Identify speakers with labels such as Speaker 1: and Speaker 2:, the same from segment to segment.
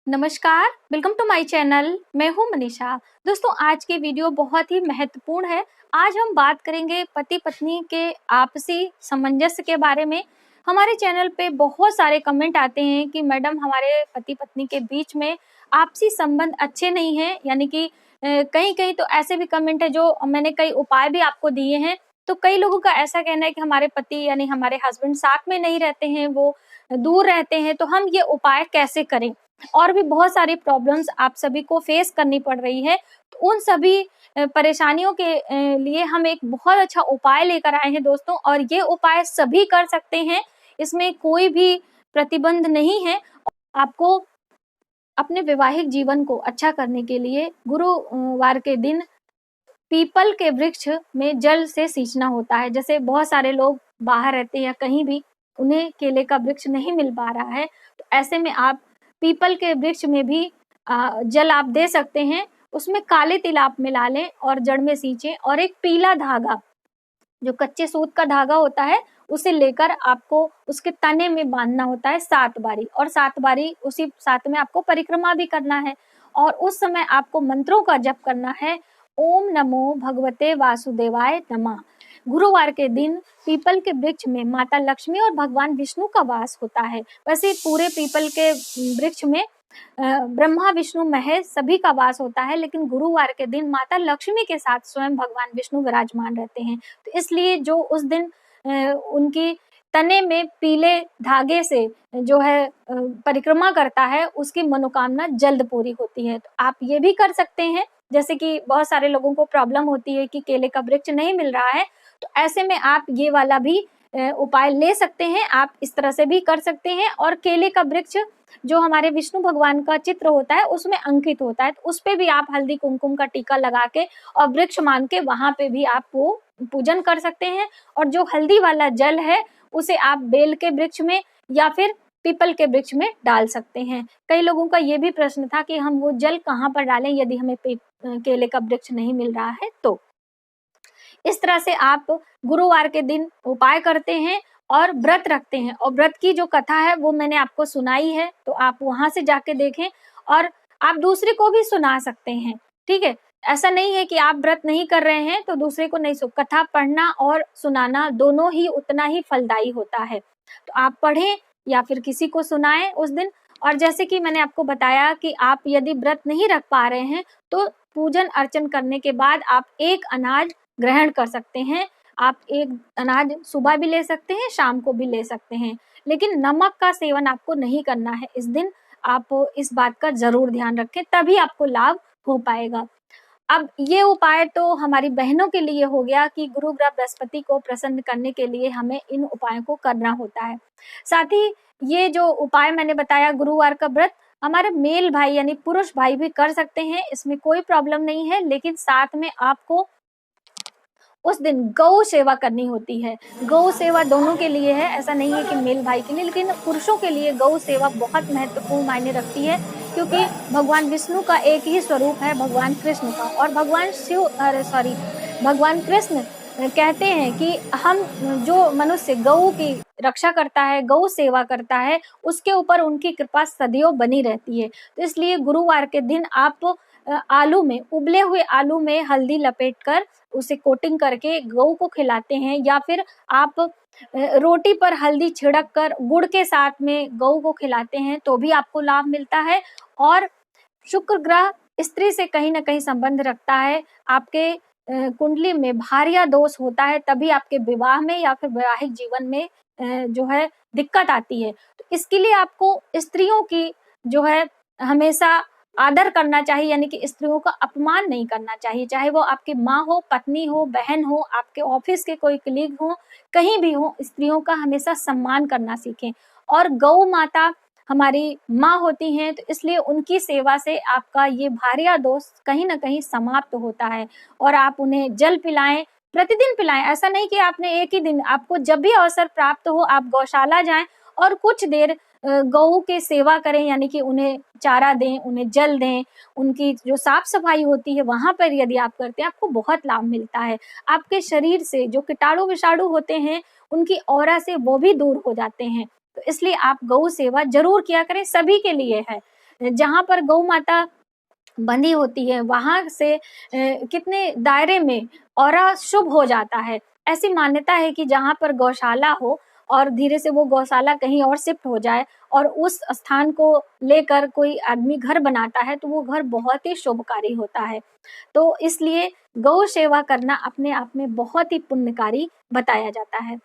Speaker 1: नमस्कार, welcome to my channel. मैं हूं मनीषा। दोस्तों, आज की वीडियो बहुत ही महत्वपूर्ण है। आज हम बात करेंगे पति पत्नी के आपसी सामंजस्य के बारे में। हमारे चैनल पे बहुत सारे कमेंट आते हैं कि मैडम हमारे पति पत्नी के बीच में आपसी संबंध अच्छे नहीं हैं, यानी कि कहीं कहीं तो ऐसे भी कमेंट है जो मैंने कई उपाय भी आपको दिए हैं। तो कई लोगों का ऐसा कहना है कि हमारे पति यानी हमारे हस्बैंड साथ में नहीं रहते हैं, वो दूर रहते हैं, तो हम ये उपाय कैसे करें। और भी बहुत सारी प्रॉब्लम्स आप सभी को फेस करनी पड़ रही है। तो उन सभी परेशानियों के लिए हम एक बहुत अच्छा उपाय लेकर आए हैं दोस्तों, और ये उपाय सभी कर सकते हैं। इसमें कोई भी प्रतिबंध नहीं है। आपको अपने वैवाहिक जीवन को अच्छा करने के लिए गुरुवार के दिन पीपल के वृक्ष में जल से सींचना होता है। जैसे बहुत सारे लोग बाहर रहते हैं या कहीं भी उन्हें केले का वृक्ष नहीं मिल पा रहा है, तो ऐसे में आप पीपल के वृक्ष में भी जल आप दे सकते हैं। उसमें काले तिल आप मिला लें और जड़ में सींचें, और एक पीला धागा जो कच्चे सूत का धागा होता है उसे लेकर आपको उसके तने में बांधना होता है 7 बारी, और 7 बारी उसी साथ में आपको परिक्रमा भी करना है। और उस समय आपको मंत्रों का जप करना है। ओम नमो भगवते वासुदेवाय नमः। गुरुवार के दिन पीपल के वृक्ष में माता लक्ष्मी और भगवान विष्णु का वास होता है। वैसे पूरे पीपल के वृक्ष में ब्रह्मा विष्णु महेश सभी का वास होता है, लेकिन गुरुवार के दिन माता लक्ष्मी के साथ स्वयं भगवान विष्णु विराजमान रहते हैं। तो इसलिए जो उस दिन उनकी तने में पीले धागे से जो है परिक्रमा करता है, उसकी मनोकामना जल्द पूरी होती है। तो आप ये भी कर सकते हैं। जैसे कि बहुत सारे लोगों को प्रॉब्लम होती है कि केले का वृक्ष नहीं मिल रहा है, तो ऐसे में आप ये वाला भी उपाय ले सकते हैं। आप इस तरह से भी कर सकते हैं। और केले का वृक्ष जो हमारे विष्णु भगवान का चित्र होता है उसमें अंकित होता है, तो उस पे भी आप हल्दी कुमकुम का टीका लगा के और वृक्ष मान के वहां पे भी आप वो पूजन कर सकते हैं। और जो हल्दी वाला जल है उसे आप बेल के वृक्ष में या फिर पीपल के वृक्ष में डाल सकते हैं। कई लोगों का ये भी प्रश्न था कि हम वो जल कहाँ पर डालें यदि हमें केले का वृक्ष नहीं मिल रहा है। तो इस तरह से आप गुरुवार के दिन उपाय करते हैं और व्रत रखते हैं। और व्रत की जो कथा है वो मैंने आपको सुनाई है, तो आप वहां से जाके देखें और आप दूसरे को भी सुना सकते हैं। ठीक है, ऐसा नहीं है कि आप व्रत नहीं कर रहे हैं तो दूसरे को नहीं कथा पढ़ना और सुनाना दोनों ही उतना ही फलदायी होता है। तो आप पढ़ें या फिर किसी को सुनाएं उस दिन। और जैसे कि मैंने आपको बताया कि आप यदि व्रत नहीं रख पा रहे हैं तो पूजन अर्चन करने के बाद आप एक अनाज ग्रहण कर सकते हैं। आप एक अनाज सुबह भी ले सकते हैं, शाम को भी ले सकते हैं, लेकिन नमक का सेवन आपको नहीं करना है इस दिन। आप इस बात का जरूर ध्यान रखें, तभी आपको लाभ हो पाएगा। अब ये उपाय तो हमारी बहनों के लिए हो गया कि गुरु ग्रह बृहस्पति को प्रसन्न करने के लिए हमें इन उपायों को करना होता है। साथ ही ये जो उपाय मैंने बताया गुरुवार का व्रत, हमारे मेल भाई यानी पुरुष भाई भी कर सकते हैं, इसमें कोई प्रॉब्लम नहीं है। लेकिन साथ में आपको उस दिन गौ सेवा करनी होती है। गौ सेवा दोनों के लिए है, ऐसा नहीं है कि मेल भाई के लिए, लेकिन पुरुषों के लिए गौ सेवा बहुत महत्वपूर्ण मायने रखती है, क्योंकि भगवान विष्णु का एक ही स्वरूप है भगवान कृष्ण का। और भगवान कृष्ण कहते हैं कि हम जो मनुष्य गौ की रक्षा करता है, गौ सेवा करता है, उसके ऊपर उनकी कृपा सदैव बनी रहती है। तो इसलिए गुरुवार के दिन आप आलू में, उबले हुए आलू में हल्दी लपेटकर उसे कोटिंग करके गऊ को खिलाते हैं, या फिर आप रोटी पर हल्दी छिड़क कर गुड़ के साथ में गऊ को खिलाते हैं, तो भी आपको लाभ मिलता है। और शुक्र ग्रह स्त्री से कहीं ना कहीं संबंध रखता है। आपके कुंडली में भार्या दोष होता है, तभी आपके विवाह में या फिर वैवाहिक जीवन में जो है दिक्कत आती है। तो इसके लिए आपको स्त्रियों की जो है हमेशा आदर करना चाहिए, यानी कि स्त्रियों का अपमान नहीं करना चाहिए। चाहे वो आपकी माँ हो, पत्नी हो, बहन हो, आपके ऑफिस के कोई कलीग हो, कहीं भी हो, स्त्रियों का हमेशा सम्मान करना सीखें। और गौ माता हमारी माँ होती हैं, तो इसलिए उनकी सेवा से आपका ये भार्या दोष कहीं ना कहीं समाप्त होता है। और आप उन्हें जल पिलाएं, प्रतिदिन पिलाएं। ऐसा नहीं कि आपने एक ही दिन, आपको जब भी अवसर प्राप्त हो आप गौशाला जाएं और कुछ देर गऊ की सेवा करें, यानी कि उन्हें चारा दें, उन्हें जल दें। उनकी जो साफ सफाई होती है वहां पर यदि आप करते हैं, आपको बहुत लाभ मिलता है। आपके शरीर से जो कीटाणु विषाणु होते हैं उनकी ऑरा से वो भी दूर हो जाते हैं। तो इसलिए आप गौ सेवा जरूर किया करें, सभी के लिए है। जहाँ पर गौ माता बंधी होती है वहां से कितने दायरे में ऑरा शुभ हो जाता है। ऐसी मान्यता है कि जहां पर गौशाला हो और धीरे से वो गौशाला कहीं और शिफ्ट हो जाए और उस स्थान को लेकर कोई आदमी घर बनाता है तो वो घर बहुत ही शुभकारी होता है। तो इसलिए गौ सेवा करना अपने आप में बहुत ही पुण्यकारी बताया जाता है।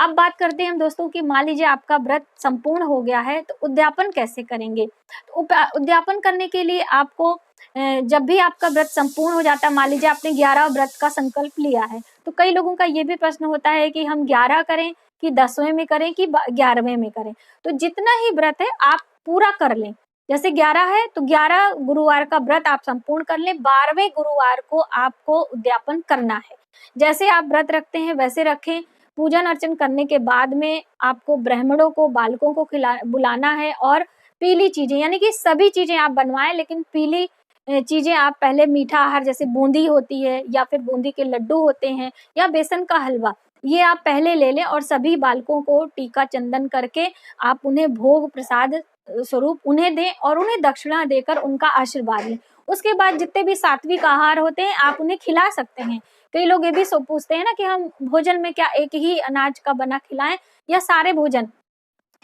Speaker 1: अब बात करते हैं हम दोस्तों कि मान लीजिए आपका व्रत संपूर्ण हो गया है तो उद्यापन कैसे करेंगे। तो उद्यापन करने के लिए आपको जब भी आपका व्रत संपूर्ण हो जाता है, मान लीजिए आपने 11 व्रत का संकल्प लिया है, तो कई लोगों का ये भी प्रश्न होता है कि हम 11 करें कि 10वें में करें कि 11वें में करें। तो जितना ही व्रत है आप पूरा कर लें। जैसे 11 है तो 11 गुरुवार का व्रत आप संपूर्ण कर लें, 12वें गुरुवार को आपको उद्यापन करना है। जैसे आप व्रत रखते हैं वैसे रखें। पूजन अर्चन करने के बाद में आपको ब्राह्मणों को, बालकों को बुलाना है और पीली चीजें यानी कि सभी चीजें आप बनवाएं, लेकिन पीली चीजें आप पहले मीठा आहार जैसे बूंदी होती है या फिर बूंदी के लड्डू होते हैं या बेसन का हलवा, ये आप पहले ले लें और सभी बालकों को टीका चंदन करके आप उन्हें भोग प्रसाद स्वरूप उन्हें दें और उन्हें दक्षिणा देकर उनका आशीर्वाद लें। उसके बाद जितने भी सात्विक आहार होते हैं आप उन्हें खिला सकते हैं। कई लोग ये भी पूछते हैं ना कि हम भोजन में क्या एक ही अनाज का बना खिलाएं या सारे भोजन।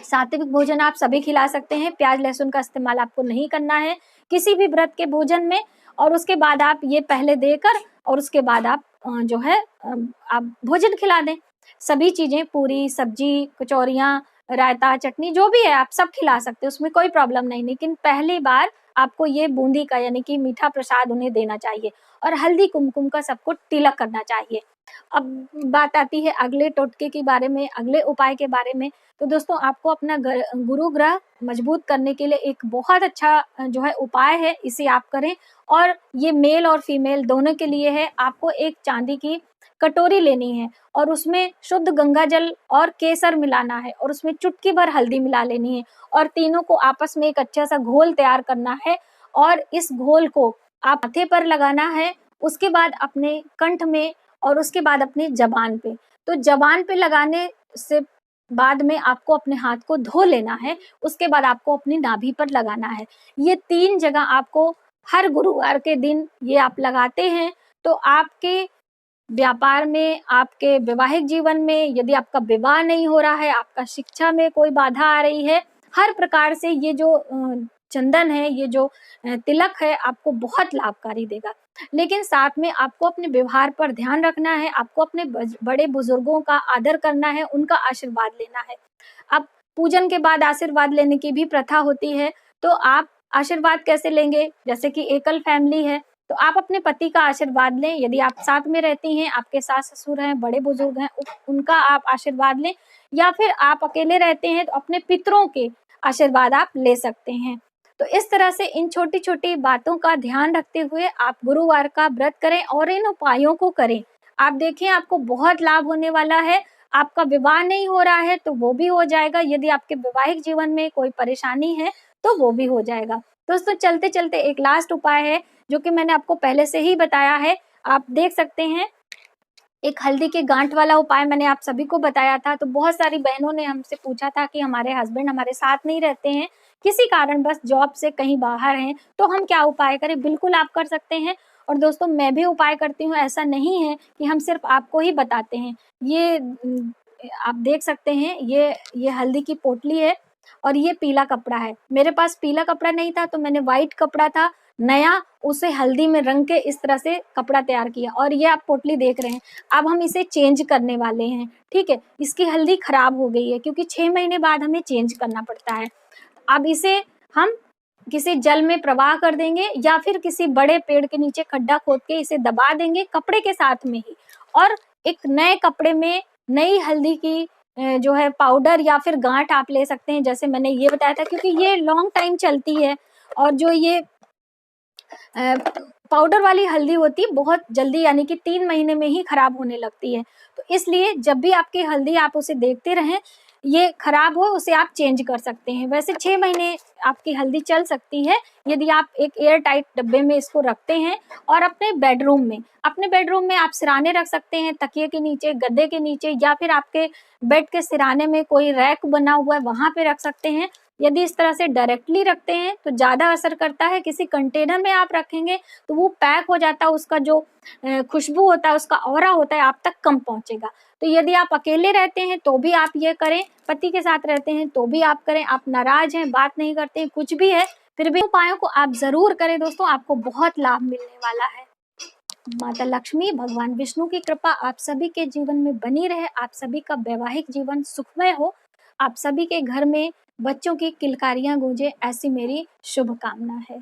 Speaker 1: सात्विक भोजन आप सभी खिला सकते हैं, प्याज लहसुन का इस्तेमाल आपको नहीं करना है किसी भी व्रत के भोजन में। और उसके बाद आप ये पहले देकर और उसके बाद आप जो है आप भोजन खिला दें। सभी चीजें पूरी सब्जी कचौरियाँ रायता चटनी जो भी है आप सब खिला सकते हैं, उसमें कोई प्रॉब्लम नहीं। लेकिन पहली बार आपको ये बूंदी का यानी कि मीठा प्रसाद उन्हें देना चाहिए और हल्दी कुमकुम का सबको तिलक करना चाहिए। अब बात आती है अगले टोटके के बारे में, अगले उपाय के बारे में। तो दोस्तों आपको अपना गुरु ग्रह मजबूत करने के लिए एक बहुत अच्छा जो है उपाय है, इसे आप करें। और ये मेल और फीमेल दोनों के लिए है। आपको एक चांदी की कटोरी लेनी है और उसमें शुद्ध गंगा जल और केसर मिलाना है और उसमें चुटकी भर हल्दी मिला लेनी है और तीनों को आपस में एक अच्छा सा घोल तैयार करना है और इस घोल को आप माथे पर लगाना है, उसके बाद अपने कंठ में और उसके बाद अपनी जबान पे। तो जबान पे लगाने से बाद में आपको अपने हाथ को धो लेना है, उसके बाद आपको अपनी नाभि पर लगाना है। ये 3 जगह आपको हर गुरुवार के दिन ये आप लगाते हैं तो आपके व्यापार में, आपके वैवाहिक जीवन में, यदि आपका विवाह नहीं हो रहा है, आपका शिक्षा में कोई बाधा आ रही है, हर प्रकार से ये जो चंदन है, ये जो तिलक है आपको बहुत लाभकारी देगा। लेकिन साथ में आपको अपने व्यवहार पर ध्यान रखना है, आपको अपने बड़े बुजुर्गों का आदर करना है, उनका आशीर्वाद लेना है। अब पूजन के बाद आशीर्वाद लेने की भी प्रथा होती है, तो आप आशीर्वाद कैसे लेंगे? जैसे कि एकल फैमिली है तो आप अपने पति का आशीर्वाद लें। यदि आप साथ में रहती हैं, आपके सास ससुर हैं, बड़े बुजुर्ग हैं, उनका आप आशीर्वाद लें। या फिर आप अकेले रहते हैं तो अपने पितरों के आशीर्वाद आप ले सकते हैं। तो इस तरह से इन छोटी छोटी बातों का ध्यान रखते हुए आप गुरुवार का व्रत करें और इन उपायों को करें। आप देखें आपको बहुत लाभ होने वाला है। आपका विवाह नहीं हो रहा है तो वो भी हो जाएगा, यदि आपके वैवाहिक जीवन में कोई परेशानी है तो वो भी हो जाएगा। दोस्तों चलते चलते एक लास्ट उपाय है जो कि मैंने आपको पहले से ही बताया है, आप देख सकते हैं। एक हल्दी के गांठ वाला उपाय मैंने आप सभी को बताया था। तो बहुत सारी बहनों ने हमसे पूछा था कि हमारे हस्बैंड हमारे साथ नहीं रहते हैं, किसी कारण बस जॉब से कहीं बाहर हैं, तो हम क्या उपाय करें? बिल्कुल आप कर सकते हैं। और दोस्तों मैं भी उपाय करती हूँ, ऐसा नहीं है कि हम सिर्फ आपको ही बताते हैं। ये आप देख सकते हैं, ये हल्दी की पोटली है और ये पीला कपड़ा है। मेरे पास पीला कपड़ा नहीं था तो मैंने व्हाइट कपड़ा था नया, उसे हल्दी में रंग के इस तरह से कपड़ा तैयार किया और ये आप पोटली देख रहे हैं। अब हम इसे चेंज करने वाले हैं, ठीक है। इसकी हल्दी खराब हो गई है क्योंकि 6 महीने बाद हमें चेंज करना पड़ता है। अब इसे हम किसी जल में प्रवाह कर देंगे या फिर किसी बड़े पेड़ के नीचे खड्डा खोद के इसे दबा देंगे कपड़े के साथ में ही, और एक नए कपड़े में नई हल्दी की जो है पाउडर या फिर गांठ आप ले सकते हैं, जैसे मैंने ये बताया था, क्योंकि ये लॉन्ग टाइम चलती है और जो ये पाउडर वाली हल्दी होती है बहुत जल्दी यानी कि 3 महीने में ही खराब होने लगती है। तो इसलिए जब भी आपकी हल्दी आप उसे देखते रहें, ये खराब हो उसे आप चेंज कर सकते हैं। वैसे 6 महीने आपकी हल्दी चल सकती है यदि आप एक एयर टाइट डब्बे में इसको रखते हैं। और अपने बेडरूम में आप सिराने रख सकते हैं, तकिए के नीचे, गद्दे के नीचे, या फिर आपके बेड के सिराने में कोई रैक बना हुआ है वहां पे रख सकते हैं। यदि इस तरह से डायरेक्टली रखते हैं तो ज़्यादा असर करता है। किसी कंटेनर में आप रखेंगे तो वो पैक हो जाता है, उसका जो खुशबू होता है, उसका ऑरा होता है, आप तक कम पहुंचेगा। तो यदि आप अकेले रहते हैं तो भी आप ये करें, पति के साथ रहते हैं तो भी आप करें, आप नाराज हैं, बात नहीं करते हैं, कुछ भी है, फिर भी उपायों को आप जरूर करें दोस्तों, आपको बहुत लाभ मिलने वाला है। माता लक्ष्मी, भगवान विष्णु की कृपा आप सभी के जीवन में बनी रहे, आप सभी का वैवाहिक जीवन सुखमय हो, आप सभी के घर में बच्चों की किलकारियां गूंजे, ऐसी मेरी शुभकामना है।